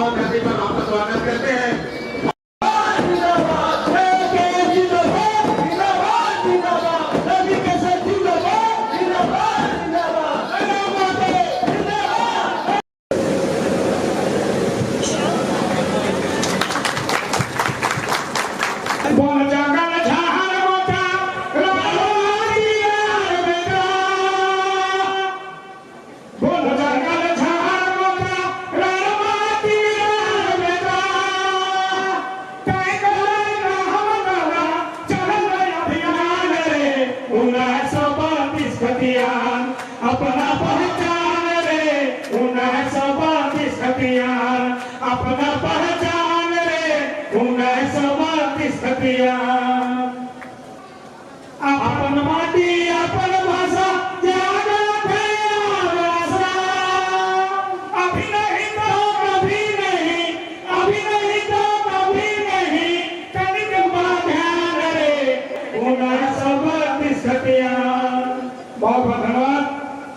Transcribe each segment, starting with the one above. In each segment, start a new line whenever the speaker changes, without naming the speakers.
पावन धरती पर वापस स्वागत करते हैं।
अपना पहचान रे 1932 हथियार, अपना पहचान रे 1932 हथियार। अपन माटी अपन भाषा जागत है आशा, अभी नहीं तो कभी नहीं, अभी नहीं तो कभी नहीं, तनिक ध्यान रे 1932 हथियार। बहुत बहुत धन्यवाद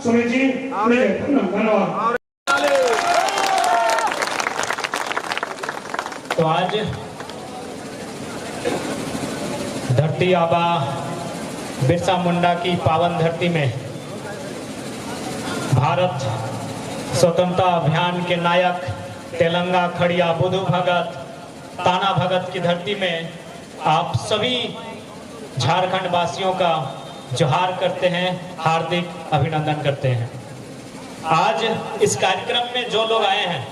सुनील जी, धन्यवाद।
तो आज धरती आबा बिरसा मुंडा की पावन धरती में भारत स्वतंत्रता अभियान के नायक तेलंगा खड़िया बुधु भगत ताना भगत की धरती में आप सभी झारखंड वासियों का जोहार करते हैं, हार्दिक अभिनंदन करते हैं। आज इस कार्यक्रम में जो लोग आए हैं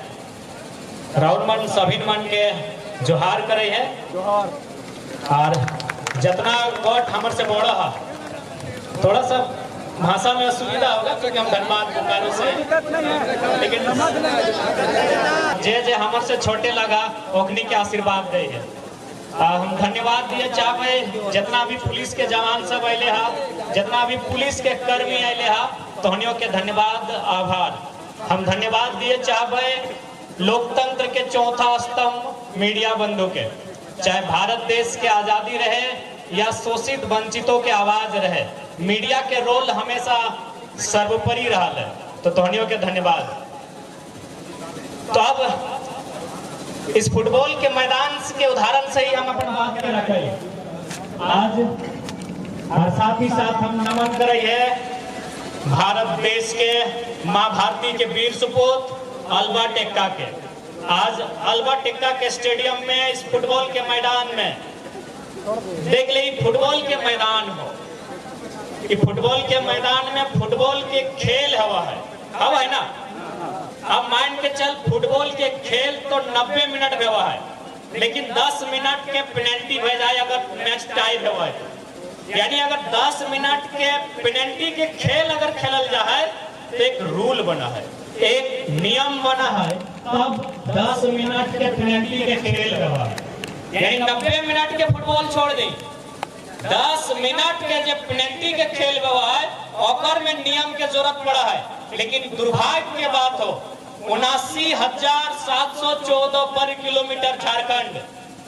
राउर मन सभी मन के जोहार करे है और जितना वोट हमर से बोड़ा है थोड़ा सा भाषा में असुविधा होगा क्योंकि हम धन्यवाद बोकारो से, लेकिन जे हमर से छोटे लगा ओखनी के आशीर्वाद दे है। हम धन्यवाद दिए चाहे जितना भी पुलिस के जवान सब अले हा, जितना भी पुलिस के कर्मी अले हा, तोहनियों के धन्यवाद आभार। हम धन्यवाद दिए चाहे लोकतंत्र के चौथा स्तंभ मीडिया बंधु के, चाहे भारत देश के आजादी रहे या शोषित वंचितों के आवाज रहे, मीडिया के रोल हमेशा सर्वोपरि रहा है। तो तोहनियों के धन्यवाद। तो अब इस फुटबॉल के मैदान के उदाहरण से ही हम अपन बात कर रखे आज, और साथ ही साथ हम नमन करे है भारत देश के माँ भारती के वीर सुपूत अल्बा टेक्का के। आज अल्बा टेक्का के स्टेडियम में इस फुटबॉल के मैदान में देख ली, फुटबॉल के मैदान हो, कि फुटबॉल के मैदान में फुटबॉल के खेल हवा है ना। अब मान के चल फुटबॉल के खेल तो 90 मिनट हुआ है, लेकिन 10 मिनट के पेनल्टी भे जाए अगर मैच टाई हुआ है, यानी अगर 10 मिनट के पेनल्टी के खेल अगर खेलल जाए तो एक रूल बना है, एक नियम बना है, तब 10 मिनट के पेनल्टी के खेल हुआ है। यानी 90 मिनट के फुटबॉल छोड़ दी, 10 मिनट के जो पेनल्टी के खेल हुआ है और में नियम के जरूरत पड़ा है। लेकिन दुर्भाग्य की बात हो 79,714 पर किलोमीटर झारखंड,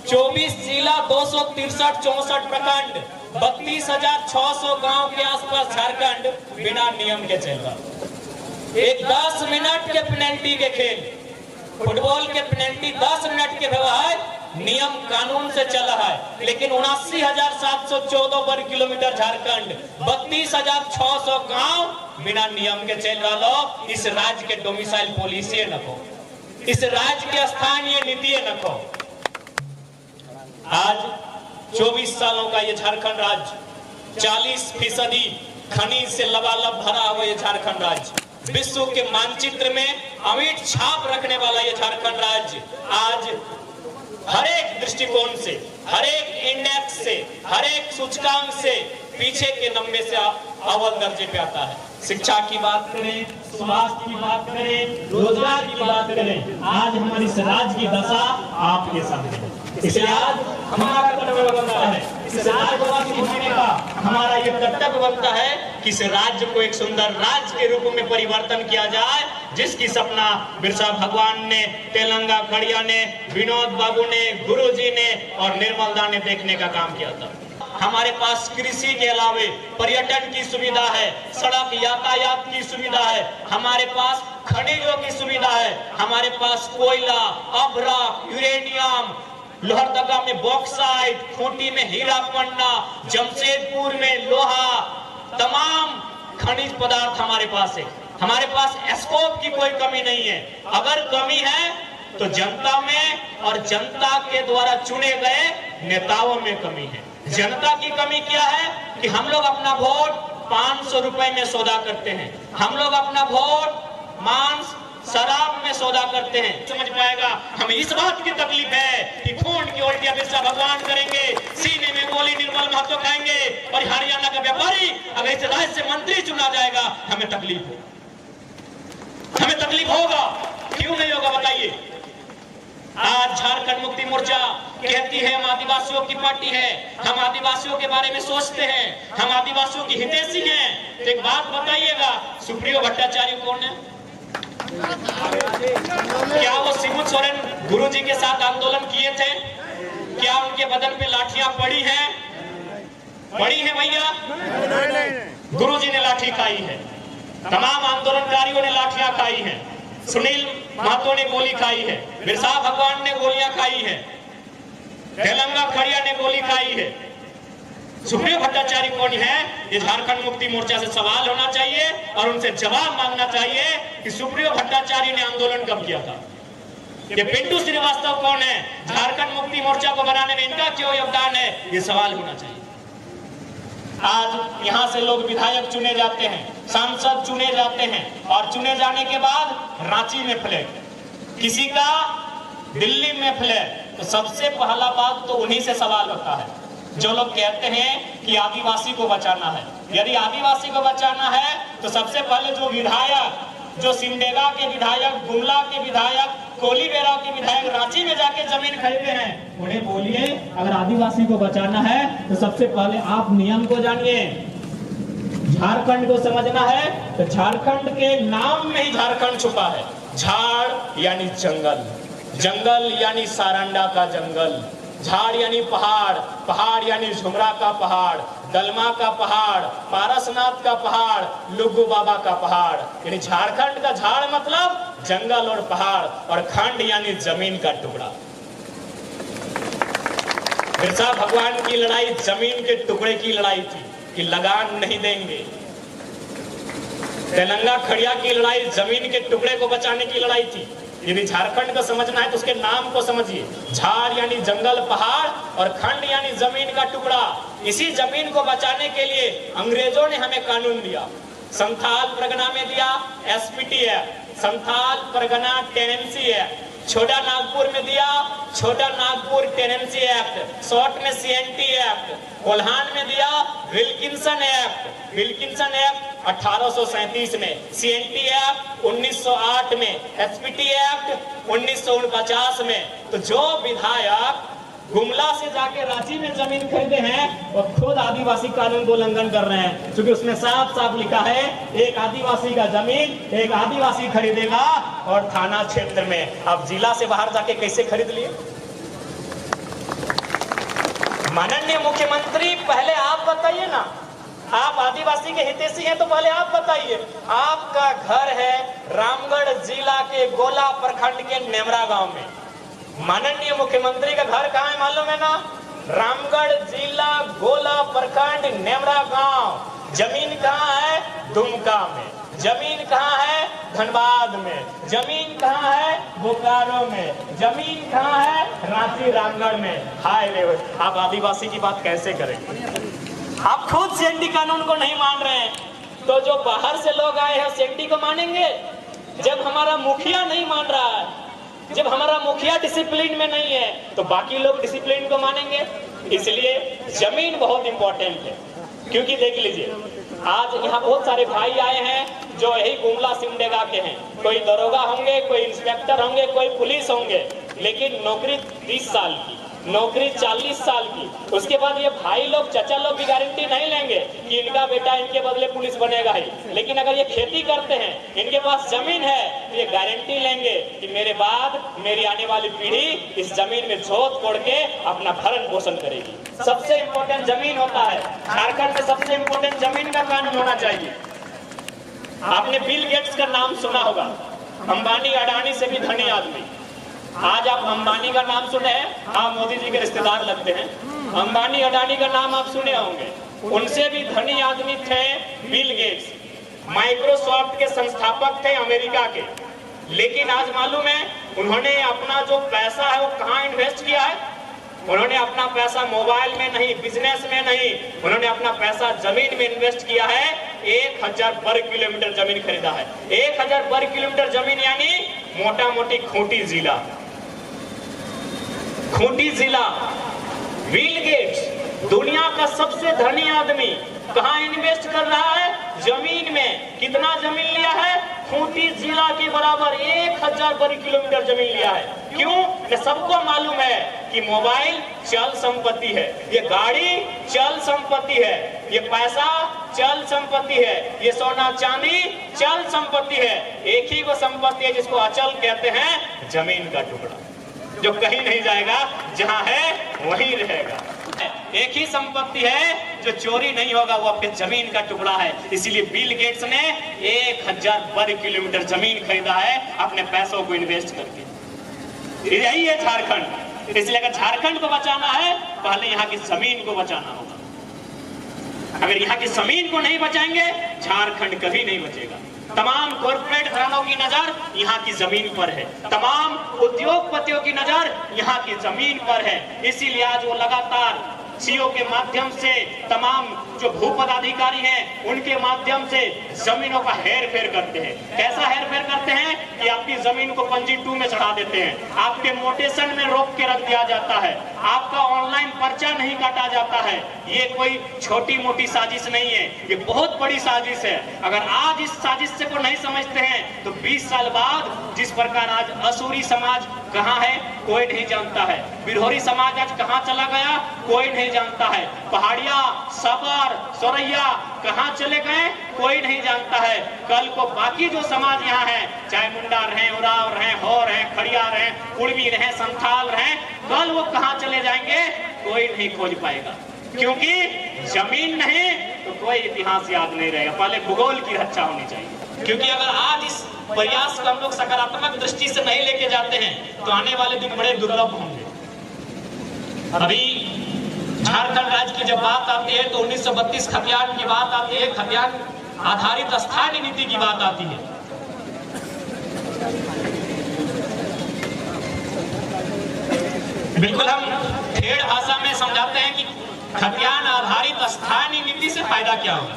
24 जिला, 263-64 प्रखंड, 32,600 गांव के आसपास झारखंड बिना नियम के चल रहा। एक 10 मिनट के पेनल्टी के खेल, फुटबॉल के पेनल्टी 10 मिनट के व्यवहार नियम कानून से चला है, लेकिन 79,714 वर्ग किलोमीटर झारखंड, 32,600 गांव बिना नियम के चल रहा। इस राज्य के डोमिसाइल पॉलिसी नको, इस राज्य के स्थानीय नीति नको। आज 24 सालों का ये झारखंड राज्य 40% खनिज से लबालब भरा हुआ ये झारखंड राज्य, विश्व के मानचित्र में अमिट छाप रखने वाला ये झारखंड राज्य आज हर एक दृष्टिकोण से, हर एक इंडेक्स से, हर एक सूचकांक से पीछे के नंबर से अव्वल दर्जे पे आता है। शिक्षा की बात करें, स्वास्थ्य की बात करें, रोजगार की बात करें, आज हमारी इस राज्य की दशा आपके सामने। इसलिए आज हमारा कर्तव्य बनता है, इस राज्यवासी होने का हमारा ये कर्तव्य बनता है कि इस राज्य को एक सुंदर राज्य के रूप में परिवर्तन किया जाए, जिसकी सपना बिरसा भगवान ने, तेलंगा खड़िया ने, विनोद बाबू ने, गुरुजी ने और निर्मल दा ने देखने का काम किया था। हमारे पास कृषि के अलावे पर्यटन की सुविधा है, सड़क यातायात की सुविधा है, हमारे पास खनिजों की सुविधा है, हमारे पास कोयला, अभ्रक, यूरेनियम, लोहरदगा में बॉक्साइट, खूंटी में हीरा पन्ना, जमशेदपुर में लोहा, तमाम खनिज पदार्थ हमारे पास है। हमारे पास स्कोप की कोई कमी नहीं है। अगर कमी है तो जनता में और जनता के द्वारा चुने गए नेताओं में कमी है। जनता की कमी क्या है कि हम लोग अपना वोट 500 रुपए में सौदा करते हैं। हम लोग अपना वोट मांस, शराब में सौदा करते हैं। समझ पाएगा, हमें इस बात की तकलीफ है कि खून की उल्टियां बिरसा भगवान करेंगे, सीने में गोली निर्मल महतो खाएंगे और हरियाणा का व्यापारी अगर इस राज्य से मंत्री चुना जाएगा, हमें तकलीफ हो, हमें तकलीफ होगा। क्यों नहीं होगा बताइए? आज झारखंड मुक्ति मोर्चा कहती है हम आदिवासियों की पार्टी है, हम आदिवासियों के बारे में सोचते हैं, हम आदिवासियों की हितैषी हैं। तो एक बात बताइएगा, सुप्रियो भट्टाचार्य कौन है? क्या वो शिबू सोरेन गुरुजी के साथ आंदोलन किए थे? क्या उनके बदन पे लाठियां पड़ी हैं? पड़ी है भैया? गुरुजी ने लाठी खाई है, तमाम आंदोलनकारियों ने लाठियां खाई हैं, सुनील महतो ने गोली खाई है, बिरसा भगवान ने गोलियां खाई है, तेलंगा खड़िया ने गोली खाई है। सुप्रियो भट्टाचार्य कौन है? ये झारखंड मुक्ति मोर्चा से सवाल होना चाहिए और उनसे जवाब मांगना चाहिए कि सुप्रियो भट्टाचार्य ने आंदोलन कब किया था। ये पिंटू श्रीवास्तव कौन है? झारखंड मुक्ति मोर्चा को बनाने में इनका क्यों योगदान है? ये सवाल होना चाहिए। आज यहाँ से लोग विधायक चुने जाते हैं, सांसद चुने जाते हैं और चुने जाने के बाद रांची में फ्लैग, किसी का दिल्ली में फ्लैग। तो सबसे पहला बात तो उन्हीं से सवाल होता है जो लोग कहते हैं कि आदिवासी को बचाना है। यदि आदिवासी को बचाना है तो सबसे पहले जो विधायक, जो सिमडेगा के विधायक, गुमला के विधायक, कोलीबेरा के विधायक रांची में जाके जमीन खरीदे हैं, उन्हें बोलिए अगर आदिवासी को बचाना है तो सबसे पहले आप नियम को जानिए। झारखंड को समझना है तो झारखंड के नाम में ही झारखंड छुपा है। झाड़ यानी जंगल, जंगल यानी सारंडा का जंगल, झाड़ यानी पहाड़, पहाड़ यानी झुमरा का पहाड़, दलमा का पहाड़, पारसनाथ का पहाड़, लुगु बाबा का पहाड़। यानी झारखंड का झाड़ मतलब जंगल और पहाड़, और खंड यानी जमीन का टुकड़ा। बिरसा भगवान की लड़ाई जमीन के टुकड़े की लड़ाई थी कि लगान नहीं देंगे। तेलंगा खड़िया की लड़ाई जमीन के टुकड़े को बचाने की लड़ाई थी। यदि झारखंड को समझना है तो उसके नाम को समझिए। झाड़ यानी जंगल, पहाड़, और खंड यानी जमीन का टुकड़ा। इसी जमीन को बचाने के लिए अंग्रेजों ने हमें कानून दिया। संथाल परगना में दिया SPT act, Santhal Pargana tenancy act. छोटा नागपुर में दिया छोटा नागपुर टेनेंसी एक्ट, शॉर्ट में सीएनटी एक्ट। कोल्हान में दिया विल्किंसन एक्ट, विल्किंसन एक्ट 1837 में, सीएनटी एक्ट 1908 में, एसपीटी एक्ट 1949 में। तो जो विधायक गुमला से जाके रांची में जमीन खरीदे हैं वो खुद आदिवासी कानून को उल्लंघन कर रहे हैं, क्योंकि उसमें साफ साफ लिखा है एक आदिवासी का जमीन एक आदिवासी खरीदेगा और थाना क्षेत्र में। अब जिला से बाहर जाके कैसे खरीद लिए? माननीय मुख्यमंत्री, पहले आप बताइए ना, आप आदिवासी के हितैषी हैं तो पहले आप बताइए। आपका घर है रामगढ़ जिला के गोला प्रखंड के नेमरा गांव में। माननीय मुख्यमंत्री का घर कहाँ है मालूम है ना? रामगढ़ जिला गोला प्रखंड नेमरा गांव। जमीन कहाँ है? दुमका में। जमीन कहाँ है? धनबाद में। जमीन कहाँ है? बोकारो में। जमीन कहाँ है? रांची रामगढ़ में। हाय रे, आप आदिवासी की बात कैसे करेंगे? आप खुद सीएनटी कानून को नहीं मान रहे हैं तो जो बाहर से लोग आए हैं सीएनटी को मानेंगे? जब हमारा मुखिया नहीं मान रहा है, जब हमारा मुखिया डिसिप्लिन में नहीं है तो बाकी लोग डिसिप्लिन को मानेंगे। इसलिए जमीन बहुत इंपॉर्टेंट है। क्योंकि देख लीजिए, आज यहाँ बहुत सारे भाई आए हैं जो यही गुमला सिमडेगा के हैं। कोई दरोगा होंगे, कोई इंस्पेक्टर होंगे, कोई पुलिस होंगे, लेकिन नौकरी 30 साल की, नौकरी 40 साल की। उसके बाद ये भाई लोग, चचा लोग भी गारंटी नहीं लेंगे कि इनका बेटा इनके बदले पुलिस बनेगा ही। लेकिन अगर ये खेती करते हैं, इनके पास जमीन है, तो ये गारंटी लेंगे कि मेरे बाद मेरी आने वाली पीढ़ी इस जमीन में जोत कोड़ के अपना भरण पोषण करेगी। सबसे इम्पोर्टेंट जमीन होता है। झारखंड में सबसे इम्पोर्टेंट जमीन का कानून होना चाहिए। आपने बिल गेट्स का नाम सुना होगा। अंबानी अडानी से भी धनी आदमी। आज आप अंबानी का नाम सुने हैं, हाँ मोदी जी के रिश्तेदार लगते हैं। अंबानी अडानी का नाम आप सुने होंगे, उनसे भी धनी आदमी थे बिल गेट्स। माइक्रोसॉफ्ट के संस्थापक थे अमेरिका के। लेकिन आज मालूम है उन्होंने अपना जो पैसा है वो कहाँ इन्वेस्ट किया है? उन्होंने अपना पैसा मोबाइल में नहीं, बिजनेस में नहीं, उन्होंने अपना पैसा जमीन में इन्वेस्ट किया है। 1000 वर्ग किलोमीटर जमीन खरीदा है। 1000 वर्ग किलोमीटर जमीन यानी मोटा मोटी खूंटी जिला। खूंटी जिला। बिल गेट्स दुनिया का सबसे धनी आदमी कहाँ इन्वेस्ट कर रहा है? जमीन में। कितना जमीन लिया है? खूंटी जिला के बराबर 1000 वर्ग किलोमीटर जमीन लिया है। क्यों? सबको मालूम है कि मोबाइल चल संपत्ति है, ये गाड़ी चल संपत्ति है, ये पैसा चल संपत्ति है, ये सोना चांदी चल संपत्ति है। एक ही को संपत्ति है जिसको अचल कहते हैं, जमीन का टुकड़ा, जो कहीं नहीं जाएगा, जहां है वहीं रहेगा। एक ही संपत्ति है जो चोरी नहीं होगा, वो आपके जमीन का टुकड़ा है। इसीलिए बिल गेट्स ने 1000 वर्ग किलोमीटर जमीन खरीदा है अपने पैसों को इन्वेस्ट करके। यही है झारखंड। इसलिए अगर झारखंड को बचाना है, पहले यहाँ की जमीन को बचाना होगा। अगर यहाँ की जमीन को नहीं बचाएंगे, झारखंड कभी नहीं बचेगा। तमाम कॉर्पोरेट घरानों की नजर यहाँ की जमीन पर है, तमाम उद्योगपतियों की नजर यहाँ की जमीन पर है। इसीलिए आज वो लगातार सीओ के माध्यम से, तमाम जो भू पदाधिकारी हैं उनके माध्यम से जमीनों का हेर फेर करते हैं। कैसा हेर फेर करते हैं कि आपकी जमीन को पंजी 2 में चढ़ा देते हैं, आपके मोटेशन में रोक के रख दिया जाता है, आपका ऑनलाइन पर्चा नहीं काटा जाता है। ये कोई छोटी मोटी साजिश नहीं है, ये बहुत बड़ी साजिश है। अगर आज इस साजिश से को नहीं समझते हैं तो 20 साल बाद जिस प्रकार आज असुरी समाज कहाँ है कोई नहीं जानता है, बिरहोरी समाज आज कहाँ चला गया कोई नहीं जानता है, पहाड़िया, सबर, सोरैया कहाँ चले गए कोई नहीं जानता है। कल को बाकी जो समाज यहाँ है, चाहे मुंडा रहे, उराव रहे, हो रहे, खड़िया रहे, कुड़मी रहे, संथाल रहे, कल वो कहाँ चले जाएंगे कोई नहीं खोज पाएगा। क्योंकि जमीन नहीं तो कोई इतिहास याद नहीं रहेगा। पहले भूगोल की रक्षा होनी चाहिए। क्योंकि अगर आज इस प्रयास को हम लोग सकारात्मक दृष्टि से नहीं लेके जाते हैं तो आने वाले दिन बड़े दुर्लभ होंगे। अभी झारखंड राज्य की जब बात आती है तो 1932 खतियान की बात आती है, खतियान आधारित स्थानीय नीति की बात आती है। बिल्कुल हम ठेठ भाषा में समझाते हैं कि खतियान आधारित स्थानीय नीति से फायदा क्या होगा।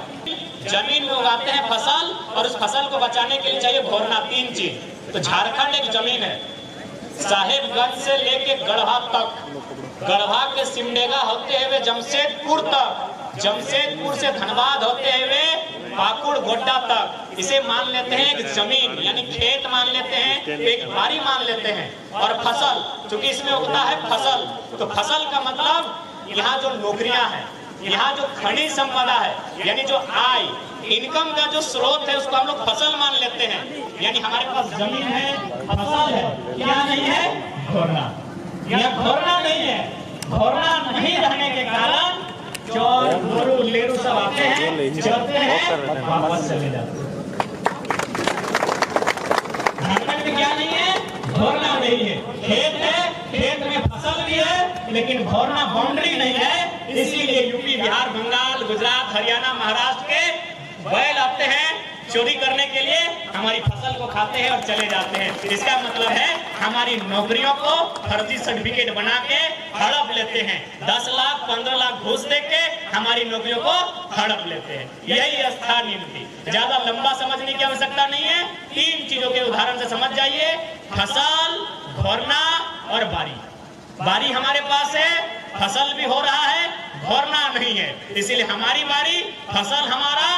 जमीन में उगाते हैं फसल और उस फसल को बचाने के लिए चाहिए भोरना, 3 चीज। तो झारखंड एक जमीन है, साहेबगंज से लेके गढ़वा तक, गढ़वा के सिमडेगा होते हुए जमशेदपुर तक, जमशेदपुर से धनबाद होते हुए पाकुड़ गोड्डा तक, इसे मान लेते हैं एक जमीन यानी खेत मान लेते हैं, एक बारी मान लेते हैं। और फसल, चूंकि इसमें उगता है फसल, तो फसल का मतलब यहाँ जो नौकरियां हैं, यहाँ जो खनिज संपदा है, यानी जो आय इनकम का जो स्रोत है उसको हम लोग फसल मान लेते हैं। यानी हमारे पास जमीन है, फसल है, क्या नहीं है घोरना, यहाँ घोरना नहीं है। घोरना नहीं रहने के कारण चोर गोरू लेरू सब आते हैं, चलते हैं, वापस चले जाते हैं। झारखंड में क्या नहीं है? घोरना नहीं है। खेत है, खेत में फसल भी है, लेकिन घोरना बाउंड्री नहीं है। इसीलिए यूपी, बिहार, बंगाल, गुजरात, हरियाणा, महाराष्ट्र के बैल आते हैं चोरी करने के लिए, हमारी फसल को खाते हैं और चले जाते हैं। इसका मतलब है हमारी नौकरियों को फर्जी सर्टिफिकेट बना के हड़प लेते हैं। 10 लाख 15 लाख घूस दे के हमारी नौकरियों को हड़प लेते हैं। यही स्थानीय नीति। ज्यादा लंबा समझने की आवश्यकता नहीं है, 3 चीजों के उदाहरण से समझ जाइए। फसल, घोरना और बारी। बारी हमारे पास है, फसल भी हो रहा है, घोरना नहीं है। इसीलिए हमारी बारी, फसल हमारा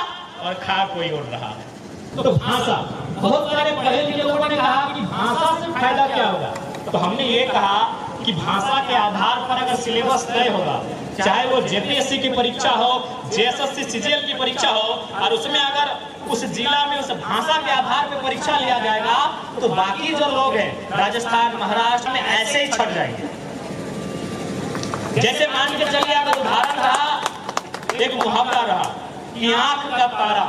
और खा कोई और रहा है। तो भाषा, बहुत सारे पढ़े लिखे लोगों ने कहा कि भाषा से फायदा क्या होगा। तो हमने ये कहा कि भाषा के आधार पर अगर सिलेबस तय होगा, चाहे वो जेपीएससी की परीक्षा हो, जेएसएससी सीजीएल की परीक्षा हो, और उसमें अगर उस जिला में उस भाषा के आधार पर परीक्षा लिया जाएगा तो बाकी जो लोग हैं राजस्थान, महाराष्ट्र में ऐसे ही छट जाएंगे। जैसे मान के चलिए, अगर उदाहरण रहा, एक मुहावरा रहा कि आंख का तारा,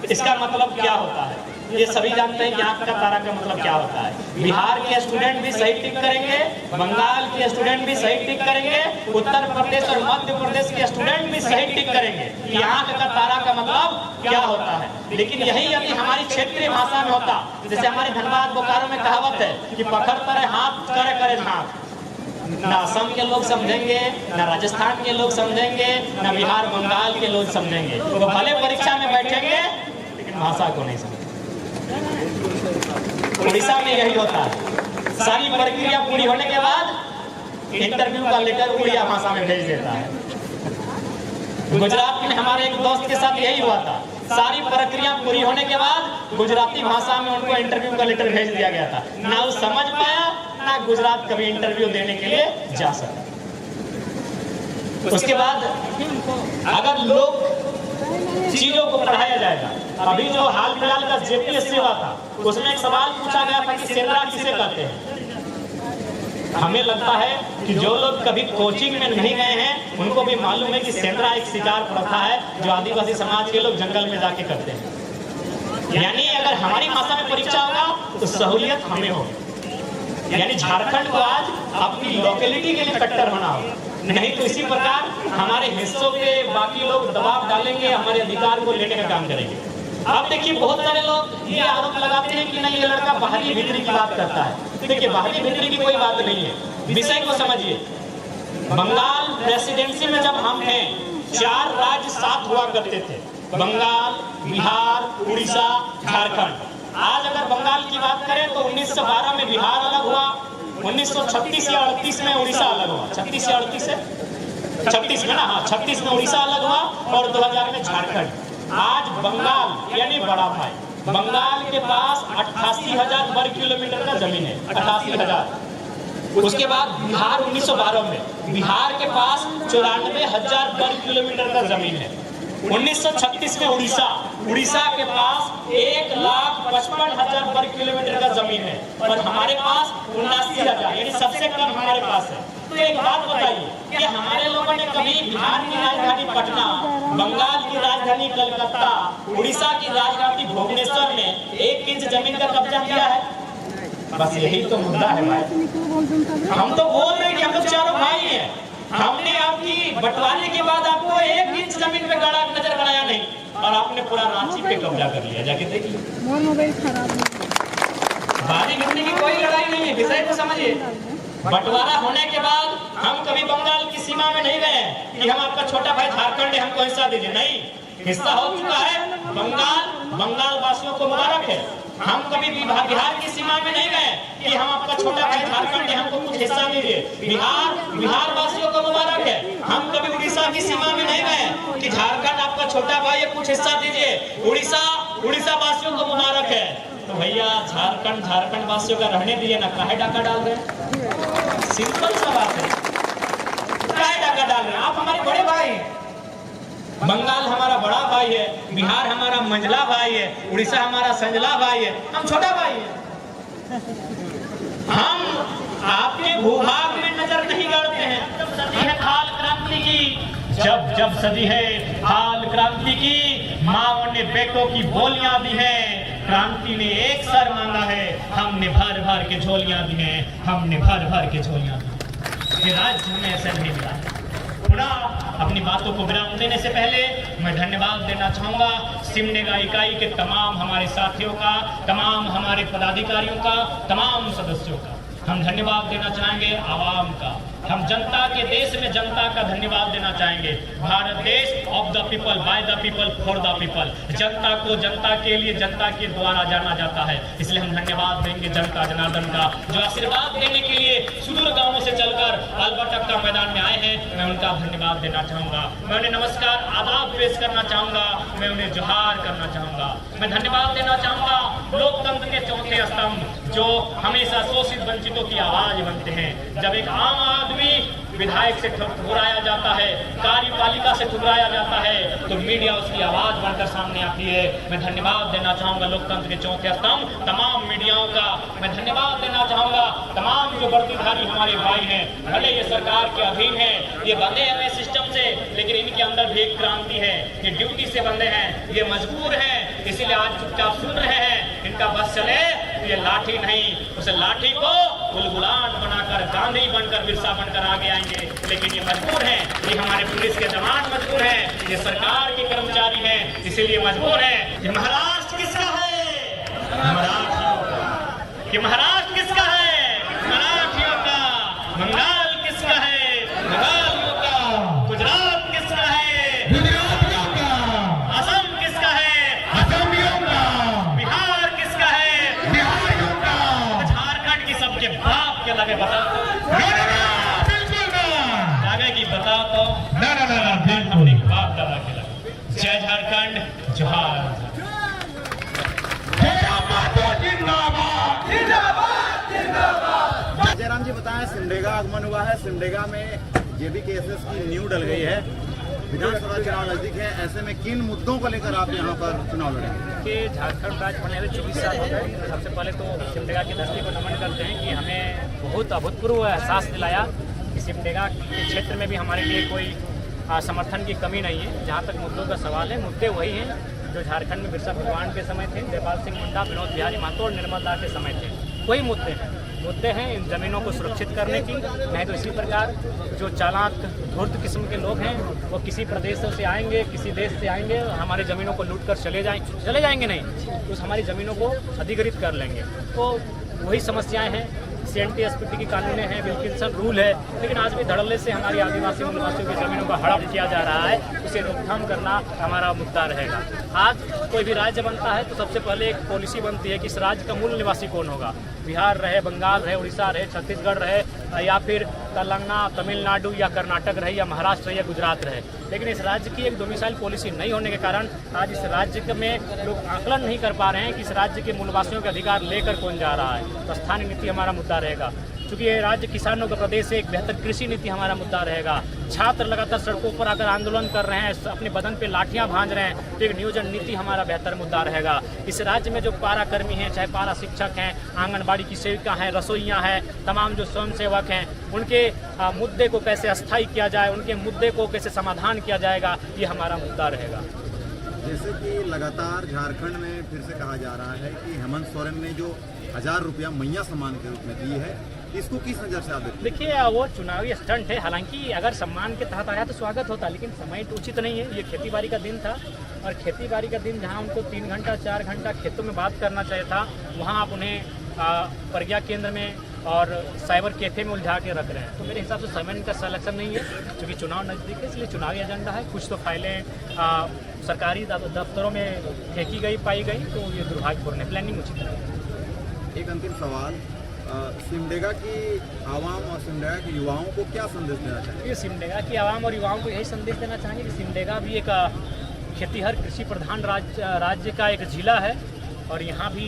इसका मतलब क्या होता है? ये सभी जानते हैं कि आंख का तारा का मतलब क्या होता है। बिहार के स्टूडेंट भी सही टिक करेंगे, बंगाल के स्टूडेंट भी सही टिक करेंगे, उत्तर प्रदेश और मध्य प्रदेश के स्टूडेंट भी सही टिक करेंगे कि आंख का तारा का मतलब क्या होता है। लेकिन यही यदि हमारी क्षेत्रीय भाषा में होता, जैसे हमारे धनबाद बोकारो में कहावत है कि पकड़ करे हाथ करे करे हाथ, ना असम के लोग समझेंगे, ना राजस्थान के लोग समझेंगे, ना बिहार बंगाल के लोग समझेंगे। तो भले परीक्षा में बैठेंगे लेकिन भाषा को नहीं समझेंगे। उड़ीसा में यही होता है, सारी प्रक्रिया पूरी होने के बाद इंटरव्यू का लेटर उड़िया भाषा में भेज देता है। गुजरात में हमारे एक दोस्त के साथ यही हुआ था, सारी प्रक्रिया पूरी होने के बाद गुजराती भाषा में उनको इंटरव्यू का लेटर भेज दिया गया था। ना वो समझ पाया, ना गुजरात कभी इंटरव्यू देने के लिए जा सका। उसके बाद अगर लोग चीजों को पढ़ाया जाएगा, अभी जो हाल फिलहाल का जेपीएससी हुआ था उसमें एक सवाल पूछा गया था कि सेंद्रा किसे कहते हैं। हमें लगता है कि जो लोग कभी कोचिंग में नहीं गए हैं उनको भी मालूम है कि सेंद्रा एक शिकार प्रथा है जो आदिवासी समाज के लोग जंगल में जाके करते हैं। यानी अगर हमारी भाषा में परीक्षा होगा तो सहूलियत हमें होगी, यानी झारखंड को आज अपनी लोकेलिटी के लिए कट्टर होना होगा, नहीं तो इसी प्रकार हमारे हिस्सों के बाकी लोग दबाव डालेंगे, हमारे अधिकार को लेने का काम करेंगे। अब देखिए बहुत सारे लोग ये आरोप लगाते हैं कि नहीं ये लड़का बाहरी भीतरी की बात करता है। देखिए बाहरी भीतरी की कोई बात नहीं है, विषय को समझिए। बंगाल प्रेसिडेंसी में जब हम थे 4 राज्य साथ हुआ करते थे, बंगाल, बिहार, उड़ीसा, झारखंड। आज अगर बंगाल की बात करें तो 1912 में बिहार अलग हुआ, 1936 या 38 में उड़ीसा अलग हुआ। 36 या 38 है, 36 में ना, हाँ 36 में उड़ीसा अलग हुआ और 2000 में झारखंड। आज बंगाल यानी बड़ा भाई, बंगाल के पास 88,000 वर्ग किलोमीटर का जमीन है, 88,000। उसके बाद बिहार 1912 में बिहार के पास 94,000 वर्ग किलोमीटर का जमीन है। 1936 में उड़ीसा के पास 1,55,000 वर्ग किलोमीटर का जमीन है और हमारे पास 79,000, यानी सबसे कम हमारे पास है। तो एक बात बताइए कि हमारे लोगों ने कभी बिहार की राजधानी पटना, बंगाल की राजधानी कलकत्ता, उड़ीसा की राजधानी भुवनेश्वर में 1 इंच जमीन का कब्जा किया है? बस यही तो मुद्दा है भाई। हम तो बोल रहे हैं कि हम लोग चारों भाई हैं, हमने आपकी बंटवारे के बाद आपको 1 इंच जमीन पे गड़ा नजर गड़ाया नहीं और आपने पूरा रांची पे कब्जा कर लिया। जाके देखिए,
मोबाइल खराब
बारी गिरने की कोई लड़ाई नहीं है, विषय को समझिए। बंटवारा होने के बाद हम कभी बंगाल की सीमा में नहीं गए कि हम आपका छोटा भाई झारखंड है, हमको हिस्सा दीजिए। नहीं, हिस्सा हो चुका है। बंगाल वासियों को मुबारक है। हम कभी बिहार की सीमा में नहीं गए कि हम आपका छोटा भाई झारखंड है, हमको कुछ हिस्सा दीजिए। बिहार वासियों को मुबारक है। हम कभी उड़ीसा की सीमा में नहीं गए कि झारखंड आपका छोटा भाई है, कुछ हिस्सा दीजिए। उड़ीसा वासियों को मुबारक है। तो भैया झारखंड वासियों का रहने दिए ना, काहे डाका डाल रहे हैं? सिंपल सा बात है, काहे डाका डाल रहे हैं? आप हमारे बड़े भाई हैं, बंगाल हमारा बड़ा भाई है, बिहार हमारा मंझला भाई है, उड़ीसा हमारा संजला भाई है, हम छोटा भाई है। हम आपके भूभाग में नजर नहीं गाड़ते हैं। जब सदी है हाल क्रांति की, जब सदी है हाल क्रांति की, माओ ने बेटों की बोलियां दी हैं, क्रांति ने एक सर मांगा है, हमने भर भर के झोलियां दी हैं, हमने भर भर के झोलियां दी। ये राज्य हमें ऐसा नहीं मिला। पुनः अपनी बातों को विराम देने से पहले मैं धन्यवाद देना चाहूंगा सिमडेगा इकाई के तमाम हमारे साथियों का, तमाम हमारे पदाधिकारियों का, तमाम सदस्यों का। हम धन्यवाद देना चाहेंगे आवाम का, हम जनता के देश में जनता का धन्यवाद देना चाहेंगे। भारत देश of the people, by the people, for the people. जनता को जनता के लिए, जनता के द्वारा जाना जाता है। इसलिए हम धन्यवाद देंगे जनता जनार्दन का, जो आशीर्वाद देने के लिए सुदूर गांवों से चलकर अल्बर्टक्का मैदान में आए हैं। मैं उनका धन्यवाद देना चाहूंगा, मैं उन्हें नमस्कार आदाब पेश करना चाहूंगा, मैं उन्हें जोहार करना चाहूंगा। मैं धन्यवाद देना चाहूंगा लोकतंत्र के चौथे स्तंभ, जो हमेशा शोषित वंचितों की आवाज बनते हैं। जब एक आम आदमी विधायक से ठुकराया जाता है, कार्यपालिका से ठुकराया जाता है, तो मीडिया उसकी आवाज बनकर सामने आती है। मैं धन्यवाद देना चाहूंगा लोकतंत्र के चौथे स्तंभ तमाम मीडियाओं का। मैं धन्यवाद देना चाहूंगा तमाम जो वर्दीधारी हमारे भाई हैं, भले ये सरकार के अधीन है, ये बंधे हमें सिस्टम से, लेकिन इनके अंदर भी एक क्रांति है। ये ड्यूटी से बंधे हैं, ये मजबूर हैं, इसीलिए आज चुपचाप सुन रहे हैं। इनका बस चले तो ये लाठी नहीं, उस लाठी को गुलगुलान बनाकर, गांधी बनकर, बिरसा बनकर आगे आएंगे। लेकिन ये मजबूर हैं, ये हमारे पुलिस के जवान मजबूर हैं, ये सरकार के कर्मचारी हैं, इसीलिए मजबूर हैं। ये महाराष्ट्र किसका है? मराठियों का। ये महाराष्ट्र किसका है? मराठियों का। बंगाल किसका है? बंगालियों का। गुजरात किसका है?
गुजरातियों का।
असम किसका है?
असमियों का।
बिहार किसका है?
बिहारियों का।
झारखंड की सबके बाप के लगे बताओ तो।
बिल्कुल ना।
लगे कि बताओ तो।
ना ना ना ना
अपने
बिल्कुल।
बाप दादा के लगे। जय झारखंड, जोहार।
जयराम जी बताएं, सिमडेगा आगमन हुआ है, सिमडेगा में जेबी केसेस की नींव डल गई है, विधानसभा चुनाव नजदीक है, ऐसे में किन मुद्दों को लेकर आप यहाँ पर चुनाव लड़ेंगे?
कि झारखंड राज्य बने हुए 24 साल हो गए। सबसे पहले तो सिमडेगा की धरती को नमन करते हैं कि हमें बहुत अभूतपूर्व एहसास दिलाया कि सिमडेगा के क्षेत्र में भी हमारे लिए कोई समर्थन की कमी नहीं है। जहाँ तक मुद्दों का सवाल है, मुद्दे वही हैं जो झारखंड में बिरसा भगवान के समय थे, जयपाल सिंह मुंडा, विनोद बिहारी महतो और निर्मल दास के समय थे। वही मुद्दे हैं इन जमीनों को सुरक्षित करने की। नहीं तो इसी प्रकार जो चालाक धूर्त किस्म के लोग हैं वो किसी प्रदेशों से आएंगे, किसी देश से आएंगे, हमारी ज़मीनों को लूट कर चले जाएंगे नहीं, उस हमारी ज़मीनों को अधिग्रहित कर लेंगे। तो वही समस्याएं हैं। CNTSPT की कानूनें हैं, विल्किंसन रूल है, लेकिन आज भी धड़ल्ले से हमारी आदिवासी मूलवासियों की ज़मीनों का हड़प किया जा रहा है। उसे रोकथाम करना हमारा मुद्दा रहेगा। आज कोई भी राज्य बनता है तो सबसे पहले एक पॉलिसी बनती है कि इस राज्य का मूल निवासी कौन होगा। बिहार रहे, बंगाल रहे, उड़ीसा रहे, छत्तीसगढ़ रहे, या फिर तेलंगाना, तमिलनाडु या कर्नाटक रहे, या महाराष्ट्र रहे, या गुजरात रहे। लेकिन इस राज्य की एक डोमिसाइल पॉलिसी नहीं होने के कारण आज इस राज्य में लोग आकलन नहीं कर पा रहे हैं कि इस राज्य के मूलवासियों के अधिकार लेकर कौन जा रहा है। तो स्थानीय नीति हमारा मुद्दा रहेगा। चूँकि ये राज्य किसानों का प्रदेश है, एक बेहतर कृषि नीति हमारा मुद्दा रहेगा। छात्र लगातार सड़कों पर आकर आंदोलन कर रहे हैं, अपने बदन पे लाठियां भांज रहे हैं, तो एक नियोजन नीति हमारा बेहतर मुद्दा रहेगा। इस राज्य में जो पारा कर्मी हैं, चाहे पारा शिक्षक हैं, आंगनबाड़ी की सेविका हैं, रसोइयां हैं, तमाम जो स्वयंसेवक हैं, उनके मुद्दे को कैसे अस्थायी किया जाए, उनके मुद्दे को कैसे समाधान किया जाएगा, ये हमारा मुद्दा रहेगा।
जैसे कि लगातार झारखंड में फिर से कहा जा रहा है कि हेमंत सोरेन ने जो 1000 रुपया मैया सम्मान के रूप में दी है, इसको किस नज़र से आप देखते हैं?
देखिए, वो चुनावी स्टंट है। हालांकि अगर सम्मान के तहत आया तो स्वागत होता, लेकिन समय तो उचित नहीं है। ये खेतीबाड़ी का दिन था, और खेतीबाड़ी का दिन जहां उनको 3 घंटा 4 घंटा खेतों में बात करना चाहिए था, वहां आप उन्हें प्रज्ञा केंद्र में और साइबर कैफे में उलझा के रख रहे हैं। तो मेरे हिसाब से समय का सिलेक्शन नहीं है, क्योंकि चुनाव नज़दीक है, इसलिए चुनावी एजेंडा है। कुछ तो फाइलें सरकारी दफ्तरों में फेंकी गई पाई गई, तो ये दुर्भाग्यपूर्ण है। प्लानिंग उचित नहीं।
एक अंतिम सवाल, सिमडेगा की आवाम और सिमडेगा के युवाओं को क्या संदेश देना चाहिए?
ये सिमडेगा की आवाम और युवाओं को यही संदेश देना चाहेंगे कि सिमडेगा भी एक खेतीहर कृषि प्रधान राज्य का एक जिला है, और यहाँ भी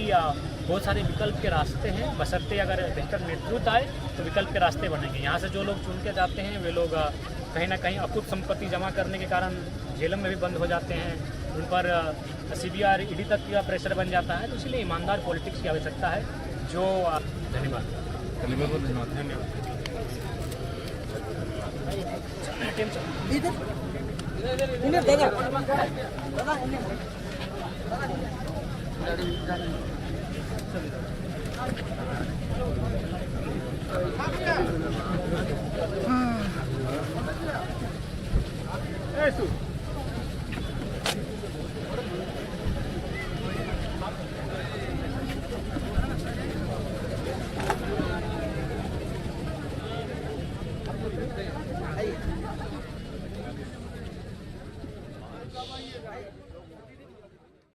बहुत सारे विकल्प के रास्ते हैं। बशर्ते अगर बेहतर नेतृत्व आए तो विकल्प के रास्ते बनेंगे। यहाँ से जो लोग चुन के जाते हैं वे लोग कहीं ना कहीं अकुत संपत्ति जमा करने के कारण जेलों में भी बंद हो जाते हैं, उन पर CBI ED तक का प्रेशर बन जाता है। तो इसलिए ईमानदार पॉलिटिक्स की आवश्यकता है। जो धन्यवाद।
धन्यवाद।